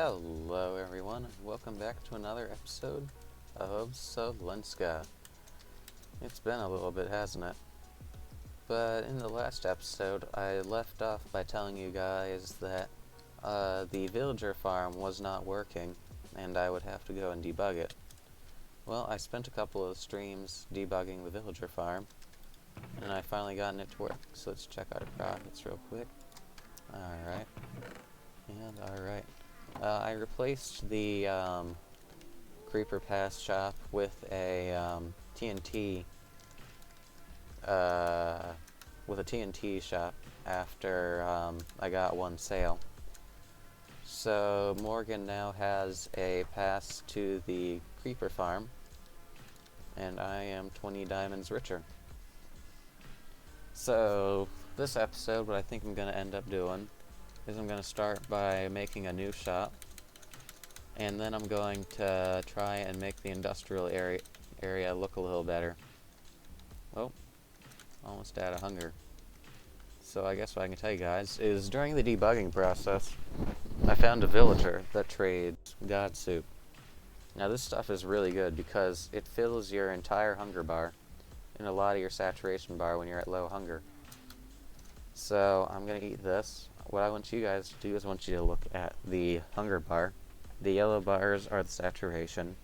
Hello everyone, and welcome back to another episode of Solenska. It's been a little bit, hasn't it? But in the last episode, I left off by telling you guys that the villager farm was not working, and I would have to go and debug it. Well, I spent a couple of streams debugging the villager farm, and I finally gotten it to work, so let's check our profits real quick. Alright. And alright. I replaced the creeper pass shop with a TNT shop after I got one sale. So Morgan now has a pass to the creeper farm, and I am 20 diamonds richer. So this episode, what I think I'm going to end up doing is I'm going to start by making a new shop, and then I'm going to try and make the industrial area look a little better. Oh, almost out of hunger. So I guess what I can tell you guys is during the debugging process, I found a villager that trades God soup. Now this stuff is really good because it fills your entire hunger bar and a lot of your saturation bar when you're at low hunger. So I'm going to eat this. What I want you guys to do is I want you to look at the hunger bar. The yellow bars are the saturation,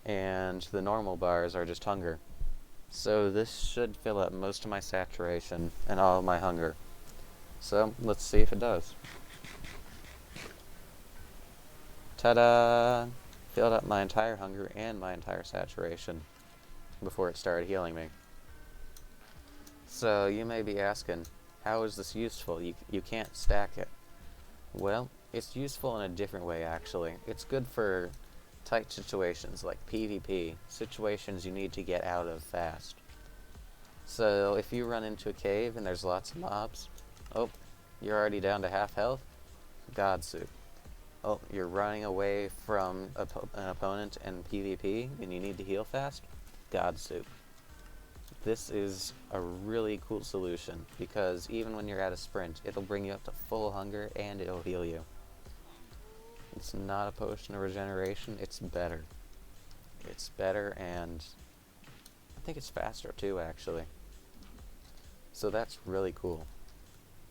and the normal bars are just hunger. So this should fill up most of my saturation and all of my hunger. So let's see if it does. Ta-da! Filled up my entire hunger and my entire saturation before it started healing me. So you may be asking, how is this useful? You can't stack it. Well, it's useful in a different way actually. It's good for tight situations like PvP, situations you need to get out of fast. So if you run into a cave and there's lots of mobs, oh, you're already down to half health, God soup. Oh, you're running away from an opponent in PvP and you need to heal fast, God soup. This is a really cool solution because even when you're at a sprint, it'll bring you up to full hunger and it'll heal you. It's not a potion of regeneration, it's better. It's better, and I think it's faster too actually. So that's really cool.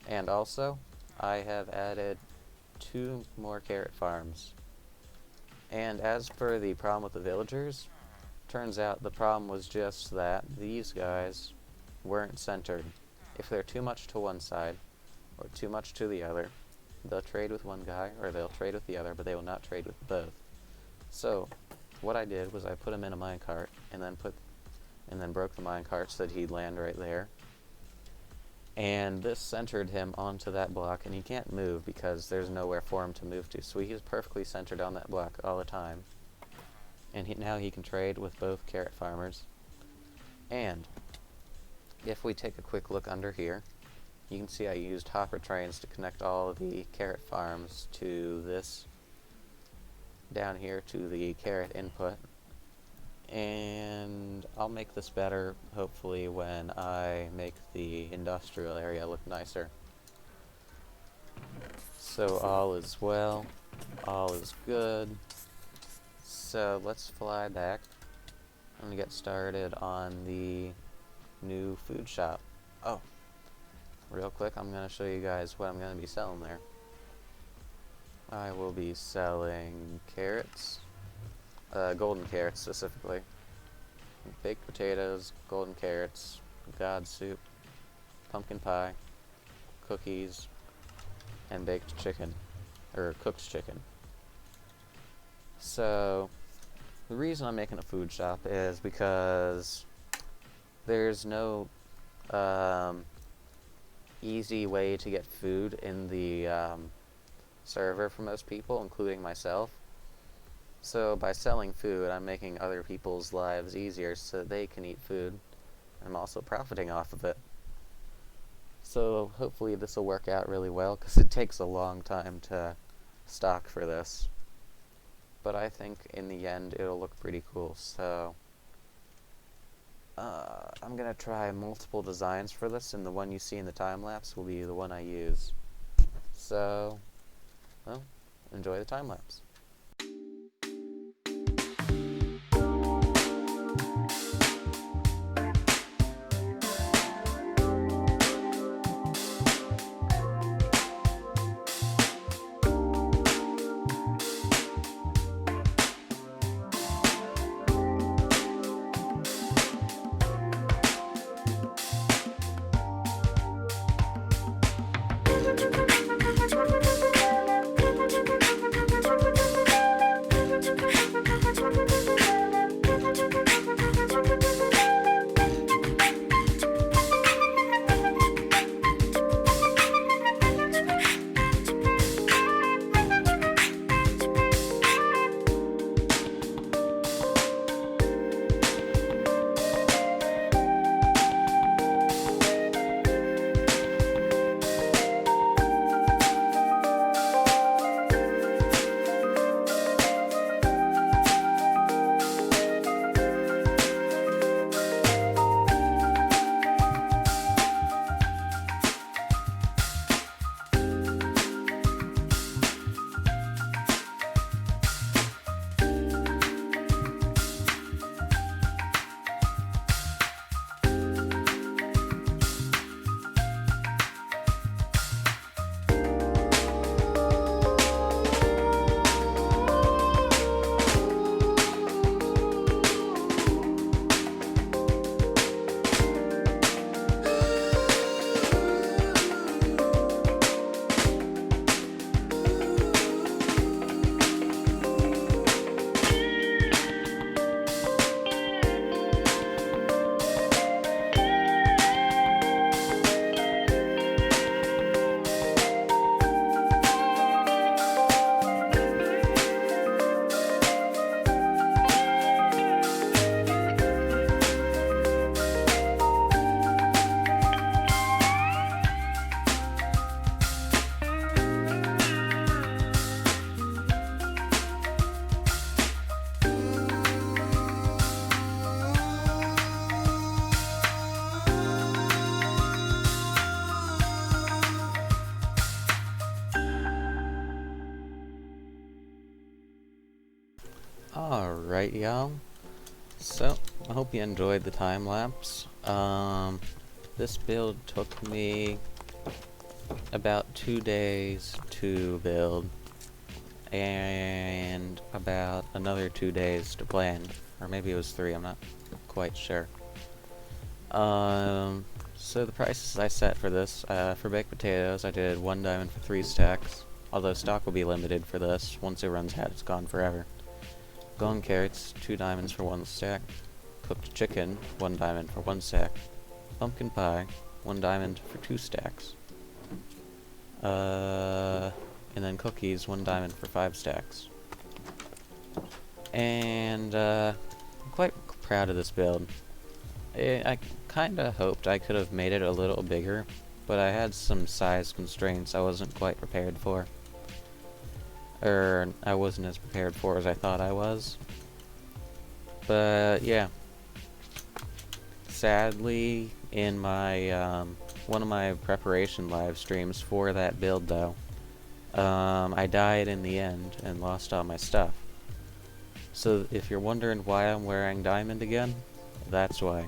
And also, I have added 2 more carrot farms. And as for the problem with the villagers, turns out the problem was just that these guys weren't centered. If they're too much to one side or too much to the other, they'll trade with one guy or they'll trade with the other, but they will not trade with both. So what I did was I put him in a minecart and then broke the minecart so that he'd land right there. And this centered him onto that block, and he can't move because there's nowhere for him to move to. So he's perfectly centered on that block all the time. And now he can trade with both carrot farmers. And if we take a quick look under here, you can see I used hopper trains to connect all of the carrot farms to this down here to the carrot input. And I'll make this better hopefully when I make the industrial area look nicer. So all is well, all is good. So let's fly back. I'm gonna get started on the new food shop. Oh, real quick, I'm gonna show you guys what I'm gonna be selling there. I will be selling carrots, golden carrots specifically, baked potatoes, golden carrots, God soup, pumpkin pie, cookies, and baked chicken, or cooked chicken. So the reason I'm making a food shop is because there's no easy way to get food in the server for most people, including myself. So by selling food, I'm making other people's lives easier so that they can eat food. I'm also profiting off of it. So hopefully this will work out really well because it takes a long time to stock for this. But I think in the end it'll look pretty cool. So I'm gonna try multiple designs for this, and the one you see in the time lapse will be the one I use. So, well, enjoy the time lapse. Alright, y'all. So, I hope you enjoyed the time lapse. This build took me about 2 days to build, and about another 2 days to plan. Or maybe it was 3, I'm not quite sure. So the prices I set for this, for baked potatoes, I did 1 diamond for 3 stacks. Although stock will be limited for this. Once it runs out, it's gone forever. Golden carrots, 2 diamonds for 1 stack. Cooked chicken, 1 diamond for 1 stack. Pumpkin pie, 1 diamond for 2 stacks. And then cookies, 1 diamond for 5 stacks. And I'm quite proud of this build. I kinda hoped I could have made it a little bigger, but I had some size constraints I wasn't quite prepared for. Or I wasn't as prepared for as I thought I was. But yeah. Sadly, in my one of my preparation live streams for that build though, I died in the end and lost all my stuff. So if you're wondering why I'm wearing diamond again, that's why.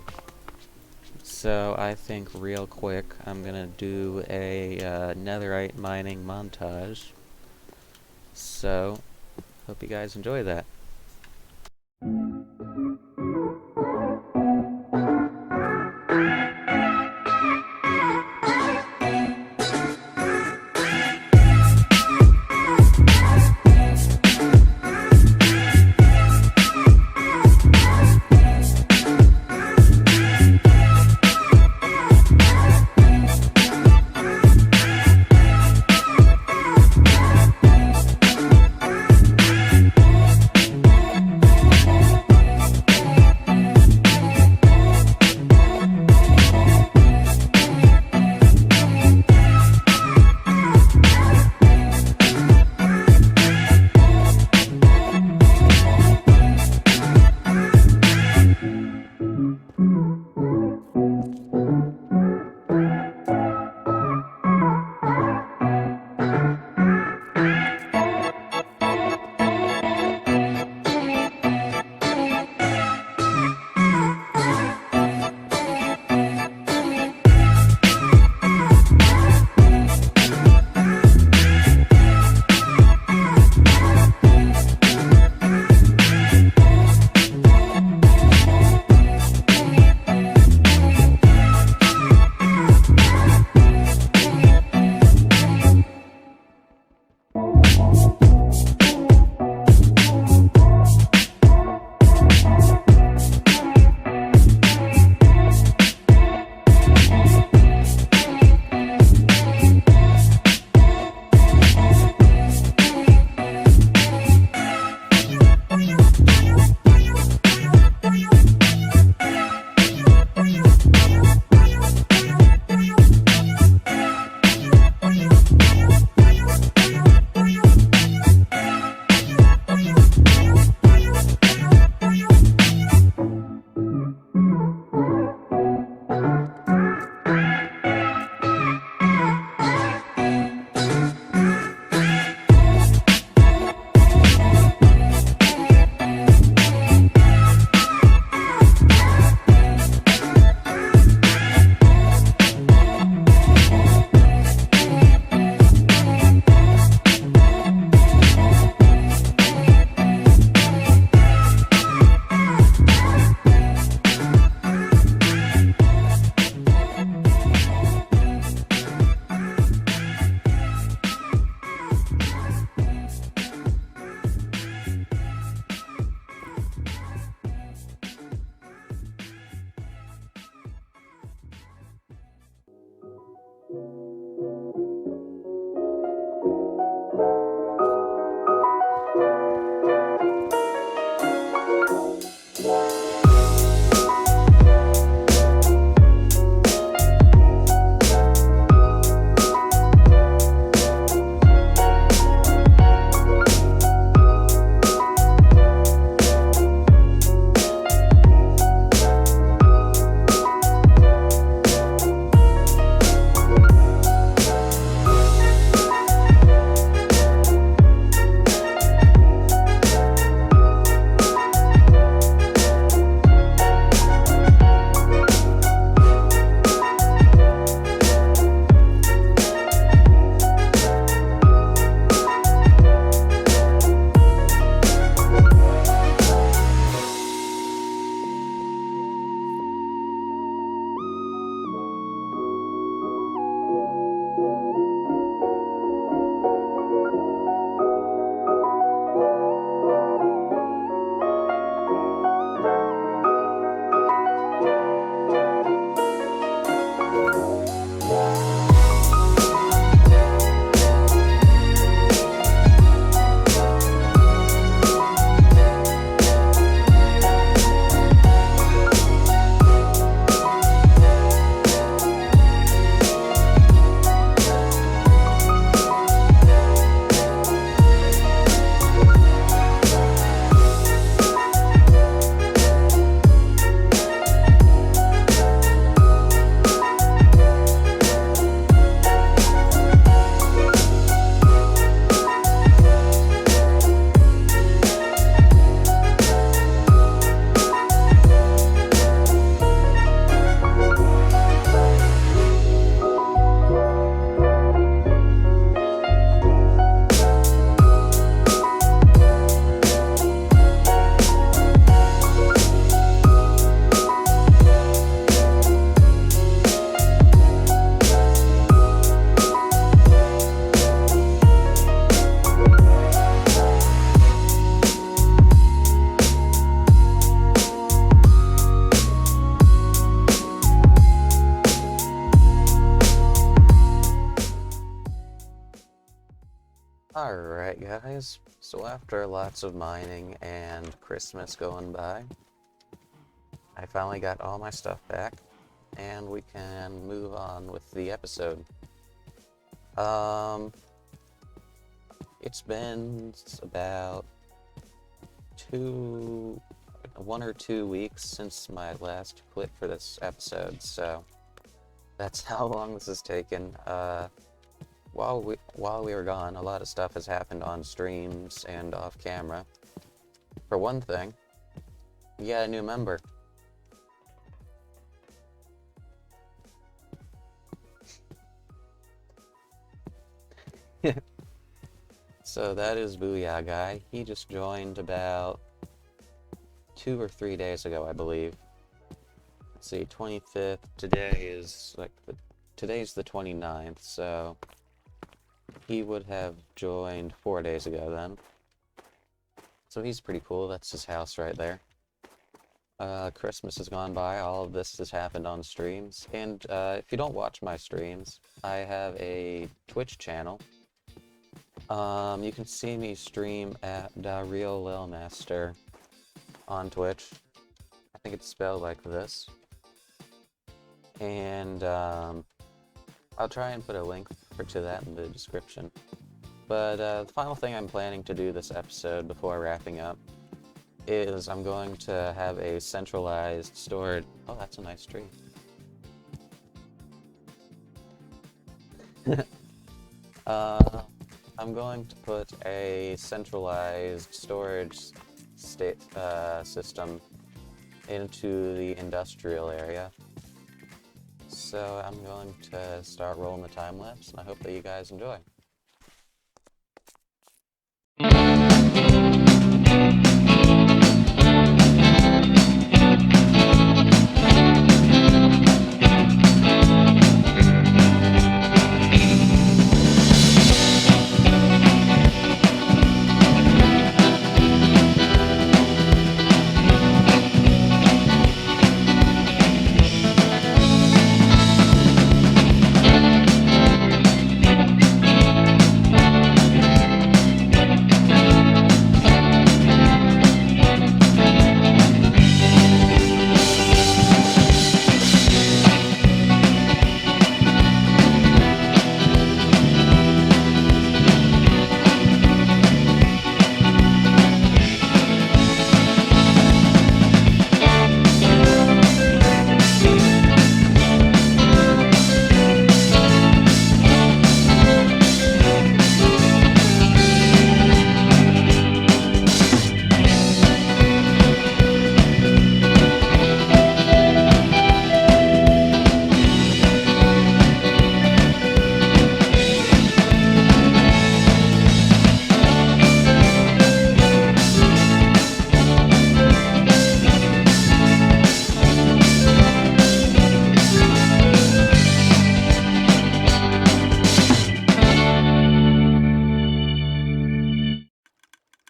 So I think real quick I'm gonna do a netherite mining montage. So, hope you guys enjoy that. Alright guys, so after lots of mining and Christmas going by, I finally got all my stuff back, and we can move on with the episode. It's been about 1 or 2 weeks since my last clip for this episode, so that's how long this has taken. While we were gone, a lot of stuff has happened on streams and off camera. For one thing, we got a new member. So that is Booyah Guy. He just joined about 2 or 3 days ago, I believe. Let's see, 25th. Today's the 29th, so he would have joined 4 days ago then. So he's pretty cool. That's his house right there. Christmas has gone by. All of this has happened on streams. And if you don't watch my streams, I have a Twitch channel. You can see me stream at Real Lelmaster on Twitch. I think it's spelled like this. And I'll try and put a link to that in the description. But the final thing I'm planning to do this episode before wrapping up is I'm going to have a centralized storage. Oh, that's a nice tree. I'm going to put a centralized storage system into the industrial area. So I'm going to start rolling the time lapse, and I hope that you guys enjoy.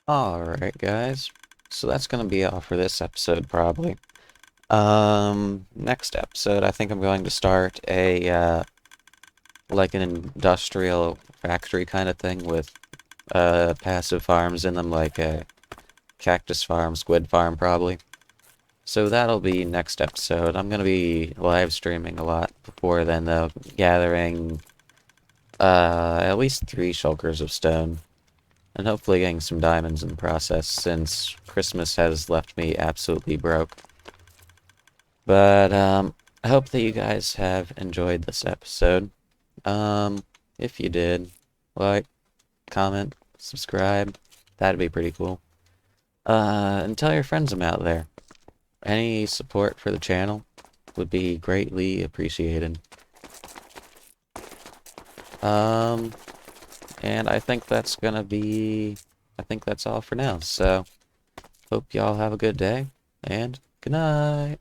Alright guys, so that's gonna be all for this episode probably. Next episode I think I'm going to start a like an industrial factory kind of thing with passive farms in them, like a cactus farm, squid farm probably. So that'll be next episode. I'm gonna be live streaming a lot before then though, gathering at least 3 shulkers of stone. And hopefully getting some diamonds in the process, since Christmas has left me absolutely broke. But, I hope that you guys have enjoyed this episode. If you did, like, comment, subscribe, that'd be pretty cool. And tell your friends I'm out there. Any support for the channel would be greatly appreciated. And I think that's all for now, so hope y'all have a good day, and good night.